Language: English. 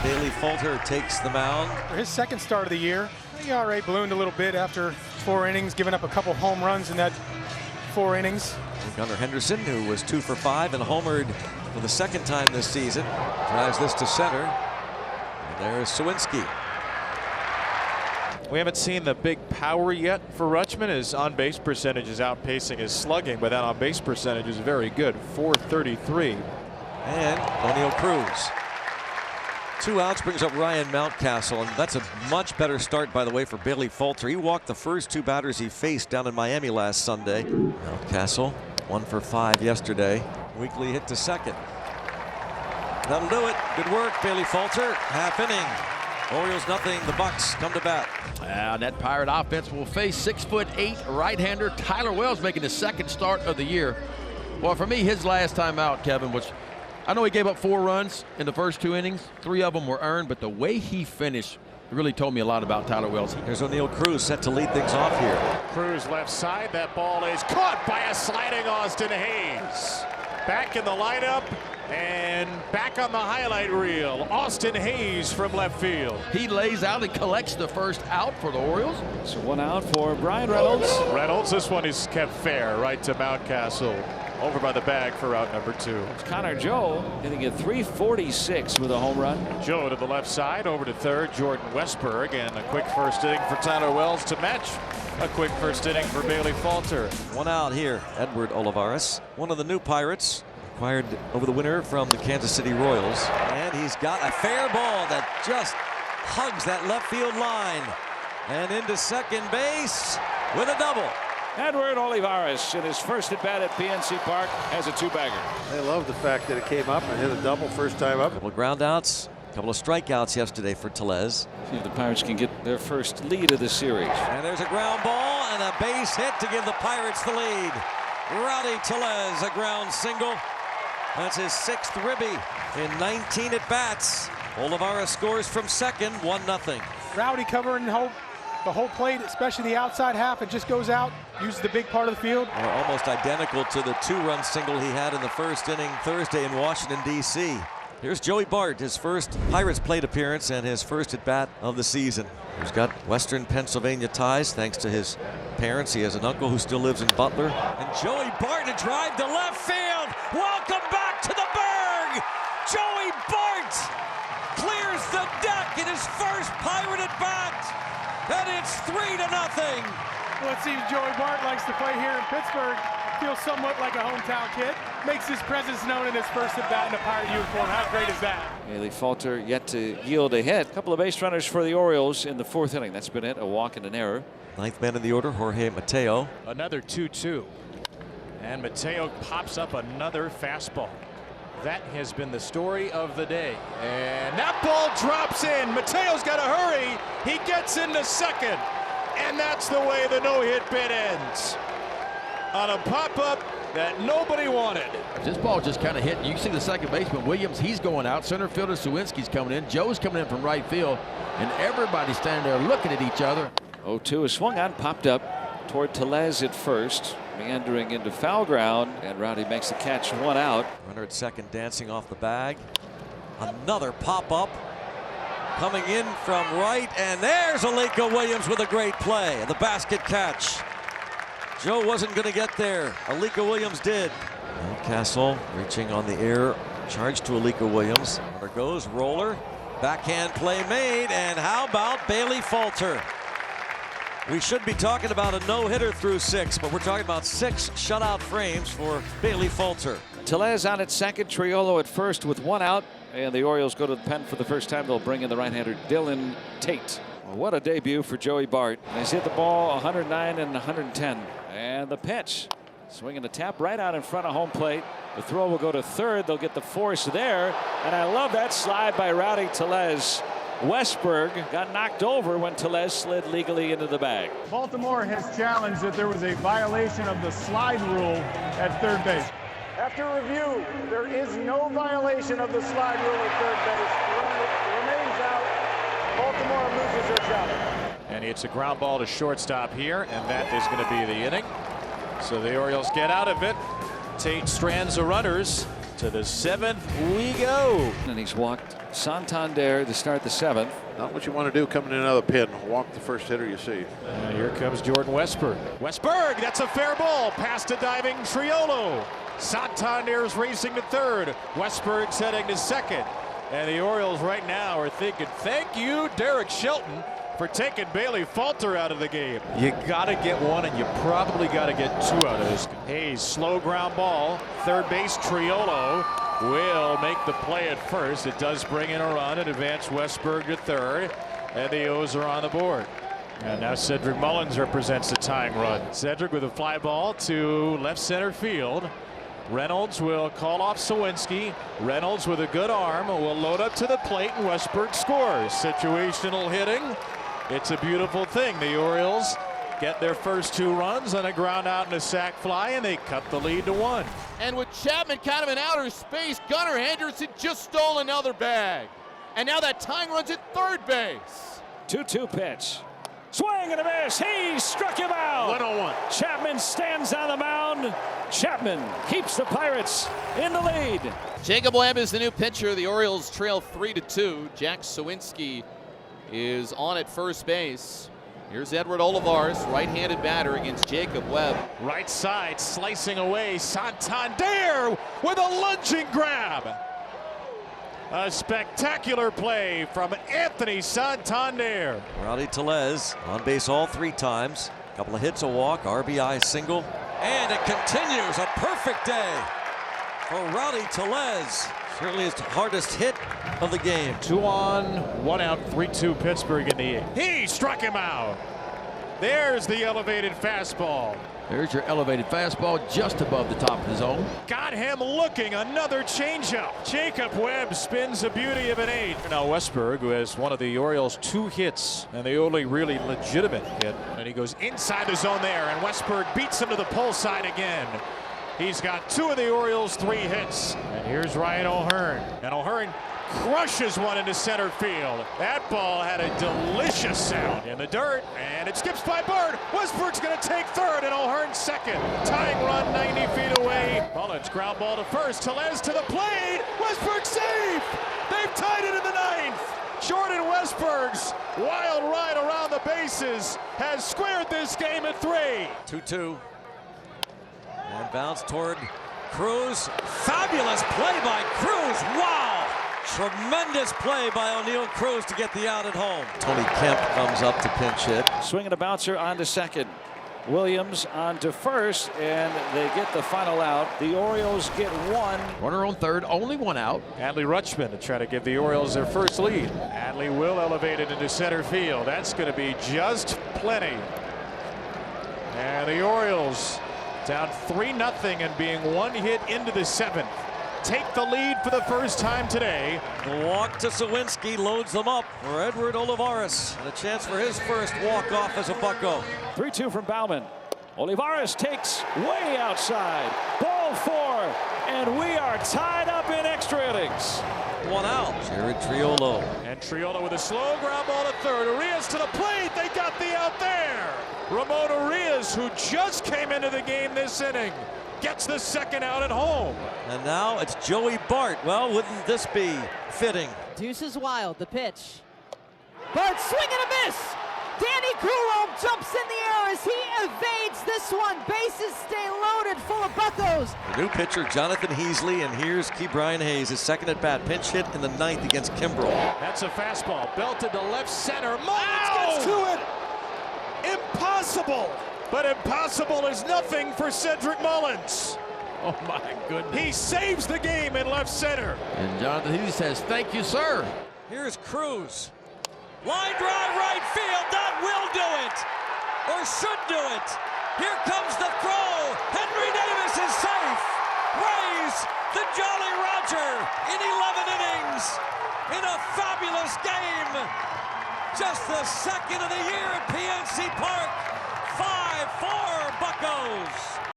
Bailey Falter takes the mound. For his second start of the year, the ERA ballooned a little bit after 4 innings, giving up a couple home runs in that 4 innings. Gunnar Henderson, who was 2 for 5 and homered for the second time this season, drives this to center. And there's Sawinski. We haven't seen the big power yet for Rutschman. His on-base percentage is outpacing his slugging, but that on-base percentage is very good, .433. And O'Neill Cruz. 2 outs brings up Ryan Mountcastle, and that's a much better start, by the way, for Bailey Falter. He walked the first 2 batters he faced down in Miami last Sunday. Mountcastle 1 for 5 yesterday. Weekly hit to second. That'll do it. Good work, Bailey Falter. Half inning. Orioles nothing. The Bucks come to bat. That Pirate offense will face 6'8" right-hander Tyler Wells, making his second start of the year. Well, for me, his last time out, Kevin, which I know he gave up 4 runs in the first 2 innings. 3 of them were earned, but the way he finished really told me a lot about Tyler Wells. Here's O'Neill Cruz set to lead things off here. Cruz left side. That ball is caught by a sliding Austin Hayes. Back in the lineup and back on the highlight reel. Austin Hayes from left field. He lays out and collects the first out for the Orioles. So 1 out for Brian Reynolds. Reynolds, this one is kept fair, right to Mountcastle. Over by the bag for out number 2. It's Connor Joe hitting at .346 with a home run. Joe to the left side, over to third. Jordan Westberg, and a quick first inning for Tyler Wells to match a quick first inning for Bailey Falter. 1 out here. Edward Olivares, one of the new Pirates, acquired over the winter from the Kansas City Royals. And he's got a fair ball that just hugs that left field line. And into second base with a double. Edward Olivares in his first at bat at PNC Park has a 2-bagger. I love the fact that it came up and hit a double first time up. A couple of ground outs, a couple of strikeouts yesterday for Tellez. See if the Pirates can get their first lead of the series. And there's a ground ball and a base hit to give the Pirates the lead. Rowdy Tellez, a ground single. That's his 6th ribby in 19 at bats. Olivares scores from second, 1-0. Rowdy covering the whole plate, especially the outside half. It just goes out, uses the big part of the field. Almost identical to the 2-run single he had in the first inning Thursday in Washington, D.C. Here's Joey Bart, his first Pirates plate appearance and his first at bat of the season. He's got Western Pennsylvania ties thanks to his parents. He has an uncle who still lives in Butler. And Joey Bart to drive to left field. Welcome back to the Berg. Joey Bart clears the deck in his first Pirate at bat. And it's 3-0. Well, it seems Joey Bart likes to play here in Pittsburgh. Feels somewhat like a hometown kid. Makes his presence known in his first at bat in a Pirate uniform. How great is that? Bailey Falter yet to yield a hit. A couple of base runners for the Orioles in the 4th inning. That's been it, a walk and an error. 9th man in the order, Jorge Mateo. Another 2-2. And Mateo pops up another fastball. That has been the story of the day. And that ball drops in. Mateo's got to hurry. He gets into second. And that's the way the no-hit bid ends. On a pop-up that nobody wanted. This ball just kind of hit. You see the second baseman, Williams, he's going out. Center fielder Sawinski's coming in. Joe's coming in from right field. And everybody's standing there looking at each other. 0-2 is swung on, popped up toward Tellez at first. Meandering into foul ground, and Rowdy makes the catch, 1 out. Runner at second dancing off the bag. Another pop-up coming in from right, and there's Alika Williams with a great play. The basket catch. Joe wasn't going to get there. Alika Williams did. Mountcastle reaching on the air. Charge to Alika Williams. Runner goes, roller. Backhand play made, and how about Bailey Falter? We should be talking about a no-hitter through 6, but we're talking about 6 shutout frames for Bailey Falter. Tellez on at second, Triolo at first with 1 out, and the Orioles go to the pen for the first time. They'll bring in the right-hander Dylan Tate. Well, what a debut for Joey Bart. He's hit the ball 109 and 110. And the pitch, swinging a tap right out in front of home plate. The throw will go to third. They'll get the force there, and I love that slide by Rowdy Tellez. Westberg got knocked over when Tellez slid legally into the bag. Baltimore has challenged that there was a violation of the slide rule at third base. After review, there is no violation of the slide rule at third base. Remains out. Baltimore loses their challenge. And it's a ground ball to shortstop here, and that is going to be the inning. So the Orioles get out of it. Tate strands the runners. To the 7th we go. And he's walked Santander to start the 7th. Not what you want to do coming in another pin. Walk the first hitter you see. And here comes Jordan Westburg. Westburg, that's a fair ball. Past a diving Triolo. Santander's racing to third. Westburg's heading to second. And the Orioles right now are thinking, thank you, Derek Shelton, for taking Bailey Falter out of the game. You got to get one, and you probably got to get two out of this. Hayes, slow ground ball. Third base, Triolo will make the play at first. It does bring in a run and advance Westburg to third, and the O's are on the board. And now Cedric Mullins represents the tying run. Cedric with a fly ball to left center field. Reynolds will call off Sawinski. Reynolds with a good arm will load up to the plate, and Westburg scores. Situational hitting. It's a beautiful thing. The Orioles get their first 2 runs on a ground out and a sac fly, and they cut the lead to 1. And with Chapman kind of in outer space, Gunnar Henderson just stole another bag. And now that tying run's at third base. 2-2 pitch. Swing and a miss. He struck him out. 1-0-1. Chapman stands on the mound. Chapman keeps the Pirates in the lead. Jacob Webb is the new pitcher. The Orioles trail 3-2. Jack Sawinski is on at first base. Here's Edward Olivares, right-handed batter against Jacob Webb. Right side slicing away. Santander with a lunging grab. A spectacular play from Anthony Santander. Rowdy Tellez on base all 3 times. A couple of hits, a walk, RBI single. And it continues. A perfect day for Rowdy Tellez. Certainly his hardest hit of the game. 2 on, 1 out, 3-2 Pittsburgh in the 8th. He struck him out. There's the elevated fastball. There's your elevated fastball just above the top of the zone. Got him looking. Another changeup. Jacob Webb spins the beauty of an 8. Now Westburg, who has one of the Orioles' 2 hits and the only really legitimate hit. And he goes inside the zone there, and Westburg beats him to the pull side again. He's got 2 of the Orioles' 3 hits. And here's Ryan O'Hearn. And O'Hearn crushes one into center field. That ball had a delicious sound in the dirt, and it skips by Bart. Westburg's going to take third, and O'Hearn second. Tying run 90 feet away. Mullins ground ball to first. Tellez to the plate. Westburg safe. They've tied it in the 9th. Jordan Westburg's wild ride around the bases has squared this game at 3. 2-2. And bounce toward Cruz. Fabulous play by Cruz. Wow. Tremendous play by O'Neal Cruz to get the out at home. Tony Kemp comes up to pinch hit. Swinging a bouncer onto second. Williams on to first, and they get the final out. The Orioles get 1. Runner on third, only 1 out. Adley Rutschman to try to give the Orioles their first lead. Adley will elevate it into center field. That's going to be just plenty. And the Orioles down 3-0 and being 1 hit into the 7th. Take the lead for the first time today. The walk to Sawinski loads them up for Edward Olivares. And a chance for his first walk-off as a Bucko. 3-2 from Bauman. Olivares takes way outside. Ball 4, and we are tied up in extra innings. 1 out. Jared Triolo. And Triolo with a slow ground ball to third. Arias to the plate. They got the out there. Ramon Arias, who just came into the game this inning, gets the second out at home. And now it's Joey Bart. Well, wouldn't this be fitting? Deuces wild, the pitch. Bart swing and a miss. Danny Coulomb jumps in the air as he evades this one. Bases stay loaded full of Buccos. The new pitcher, Jonathan Heasley, and here's Key Brian Hayes, his second at bat, pinch hit in the 9th against Kimbrell. That's a fastball belted to left center. Mullins gets to it. Impossible. But impossible is nothing for Cedric Mullins. Oh my goodness. He saves the game in left center. And Jonathan Hughes says, thank you, sir. Here's Cruz. Line drive right field. That will do it. Or should do it. Here comes the throw. Henry Davis is safe. Rays the Jolly Roger in 11 innings in a fabulous game. Just the second of the year at PNC Park. 5-4 Buccos.